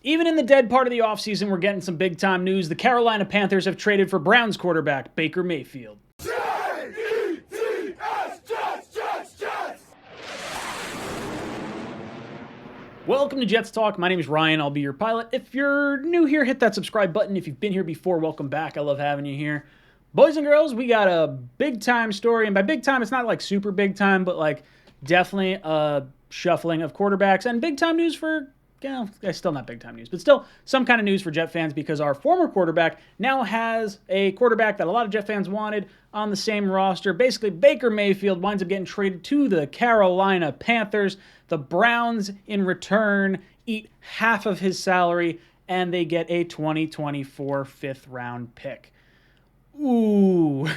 Even in the dead part of the offseason, we're getting some big-time news. The Carolina Panthers have traded for Browns quarterback Baker Mayfield. Welcome to Jets Talk. My name is Ryan. I'll be your pilot. If you're new here, hit that subscribe button. If you've been here before, welcome back. I love having you here. Boys and girls, we got a big-time story. And by big time, it's not like super big time, but like definitely a shuffling of quarterbacks. And big-time news for... yeah, still not big time news, but still some kind of news for Jet fans because our former quarterback now has a quarterback that a lot of Jet fans wanted on the same roster. Basically, Baker Mayfield winds up getting traded to the Carolina Panthers. The Browns, in return, eat half of his salary, and they get a 2024 fifth-round pick. Ooh,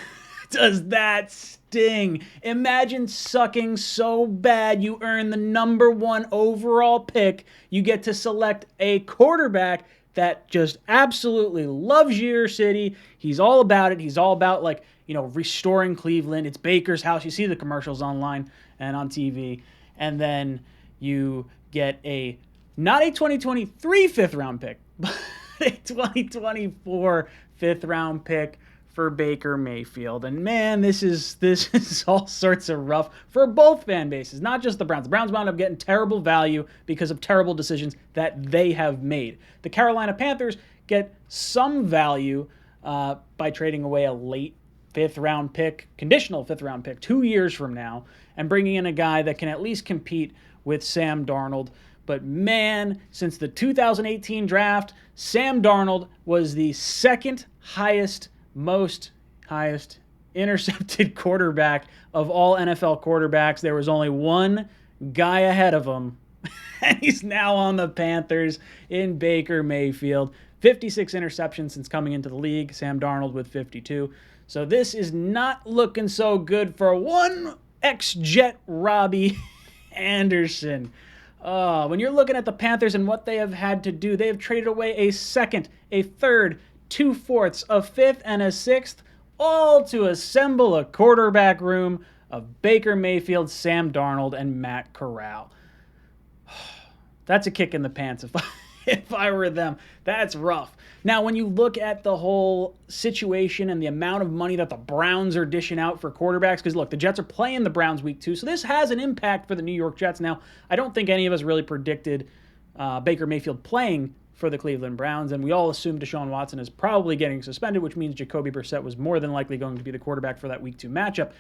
does that sting? Imagine sucking so bad you earn the number one overall pick. You get to select a quarterback that just absolutely loves your city. He's all about it. He's all about, like, you know, restoring Cleveland. It's Baker's house. You see the commercials online and on TV. And then you get not a 2023 fifth-round pick, but a 2024 fifth-round pick for Baker Mayfield. And man, this is all sorts of rough for both fan bases, not just the Browns. The Browns wound up getting terrible value because of terrible decisions that they have made. The Carolina Panthers get some value by trading away a late fifth-round pick, conditional fifth-round pick, 2 years from now, and bringing in a guy that can at least compete with Sam Darnold. But man, since the 2018 draft, Sam Darnold was the second highest intercepted quarterback of all NFL quarterbacks. There was only one guy ahead of him, and he's now on the Panthers in Baker Mayfield. 56 interceptions since coming into the league, Sam Darnold with 52. So this is not looking so good for one ex-Jet Robbie Anderson. When you're looking at the Panthers and what they have had to do, they have traded away a second, a third, 2/4, a fifth, and a sixth, all to assemble a quarterback room of Baker Mayfield, Sam Darnold, and Matt Corral. That's a kick in the pants if I were them. That's rough. Now, when you look at the whole situation and the amount of money that the Browns are dishing out for quarterbacks, because look, the Jets are playing the Browns week 2, so this has an impact for the New York Jets. Now, I don't think any of us really predicted Baker Mayfield playing for the Cleveland Browns, and we all assumed Deshaun Watson is probably getting suspended, which means Jacoby Brissett was more than likely going to be the quarterback for that week 2 matchup.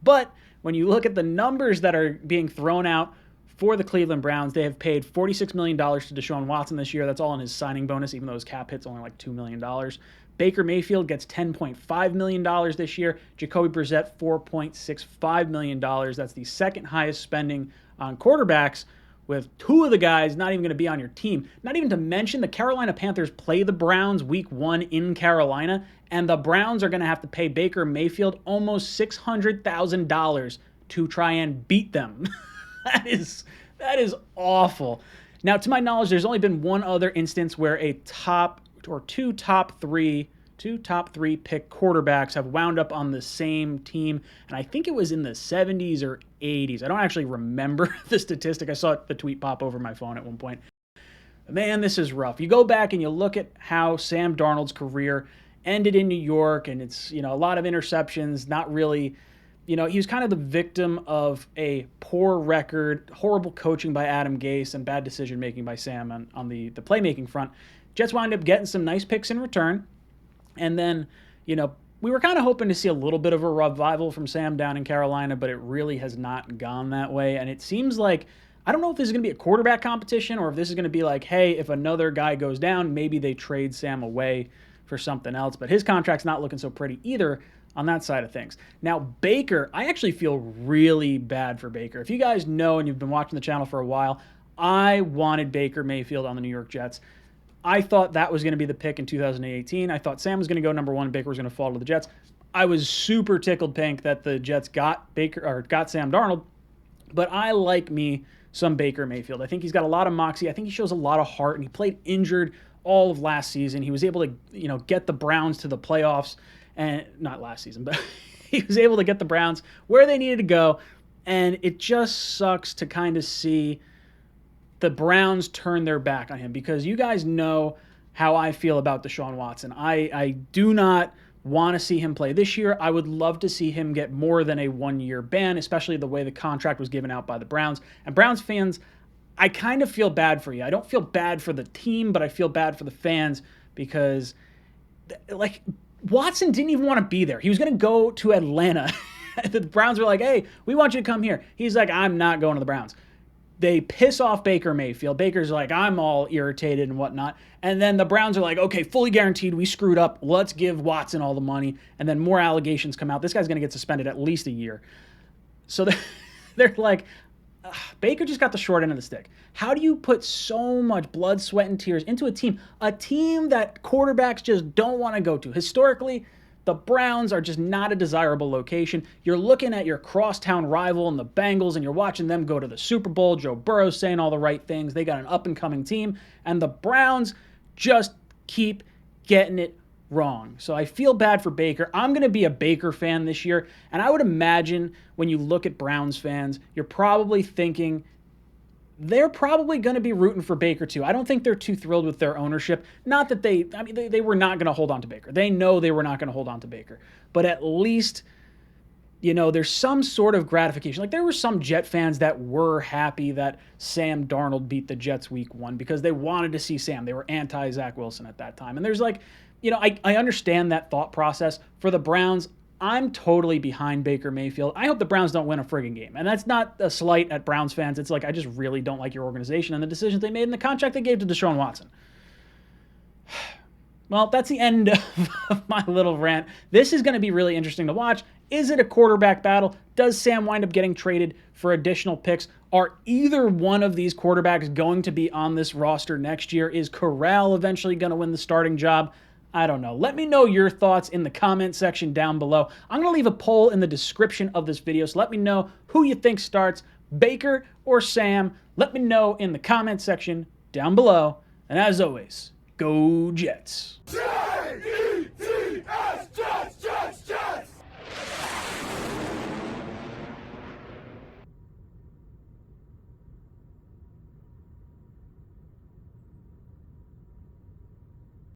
But when you look at the numbers that are being thrown out for the Cleveland Browns, they have paid $46 million to Deshaun Watson this year. That's all in his signing bonus, even though his cap hit's only like $2 million. Baker Mayfield gets $10.5 million this year. Jacoby Brissett, $4.65 million. That's the second highest spending on quarterbacks, with 2 of the guys not even going to be on your team. Not even to mention the Carolina Panthers play the Browns week 1 in Carolina, and the Browns are going to have to pay Baker Mayfield almost $600,000 to try and beat them. That is awful. Now, to my knowledge, there's only been one other instance where a two top three pick quarterbacks have wound up on the same team, and I think it was in the 70s or 80s. I don't actually remember the statistic. I saw the tweet pop over my phone at one point. Man, this is rough. You go back and you look at how Sam Darnold's career ended in New York, and it's, you know, a lot of interceptions, not really, you know, he was kind of the victim of a poor record, horrible coaching by Adam Gase, and bad decision-making by Sam on the playmaking front. Jets wound up getting some nice picks in return. And then, you know, we were kind of hoping to see a little bit of a revival from Sam down in Carolina, but it really has not gone that way. And it seems like, I don't know if this is going to be a quarterback competition or if this is going to be like, hey, if another guy goes down, maybe they trade Sam away for something else. But his contract's not looking so pretty either on that side of things. Now, Baker, I actually feel really bad for Baker. If you guys know and you've been watching the channel for a while, I wanted Baker Mayfield on the New York Jets. I thought that was going to be the pick in 2018. I thought Sam was going to go number 1, Baker was going to fall to the Jets. I was super tickled pink that the Jets got Sam Darnold, but I like me some Baker Mayfield. I think he's got a lot of moxie. I think he shows a lot of heart, and he played injured all of last season. He was able to, you know, get the Browns to the playoffs, and not last season, but he was able to get the Browns where they needed to go, and it just sucks to kind of see the Browns turn their back on him, because you guys know how I feel about Deshaun Watson. I do not want to see him play this year. I would love to see him get more than a 1-year ban, especially the way the contract was given out by the Browns. And Browns fans, I kind of feel bad for you. I don't feel bad for the team, but I feel bad for the fans, because like, Watson didn't even want to be there. He was going to go to Atlanta. The Browns were like, hey, we want you to come here. He's like, I'm not going to the Browns. They piss off Baker Mayfield. Baker's like, I'm all irritated and whatnot. And then the Browns are like, okay, fully guaranteed, we screwed up. Let's give Watson all the money. And then more allegations come out. This guy's going to get suspended at least a year. So they're like, Baker just got the short end of the stick. How do you put so much blood, sweat, and tears into a team that quarterbacks just don't want to go to? Historically, the Browns are just not a desirable location. You're looking at your crosstown rival and the Bengals, and you're watching them go to the Super Bowl. Joe Burrow's saying all the right things. They got an up-and-coming team, and the Browns just keep getting it wrong. So I feel bad for Baker. I'm going to be a Baker fan this year, and I would imagine when you look at Browns fans, you're probably thinking they're probably going to be rooting for Baker too. I don't think they're too thrilled with their ownership. Not that they were not going to hold on to Baker. They know they were not going to hold on to Baker. But at least, there's some sort of gratification. Like, there were some Jet fans that were happy that Sam Darnold beat the Jets week 1 because they wanted to see Sam. They were anti-Zach Wilson at that time. And there's like, I understand that thought process. For the Browns, I'm totally behind Baker Mayfield. I hope the Browns don't win a friggin' game. And that's not a slight at Browns fans. It's like, I just really don't like your organization and the decisions they made in the contract they gave to Deshaun Watson. Well, that's the end of my little rant. This is going to be really interesting to watch. Is it a quarterback battle? Does Sam wind up getting traded for additional picks? Are either one of these quarterbacks going to be on this roster next year? Is Corral eventually going to win the starting job? I don't know. Let me know your thoughts in the comment section down below. I'm going to leave a poll in the description of this video, so let me know who you think starts, Baker or Sam. Let me know in the comment section down below. And as always, go Jets. Jets!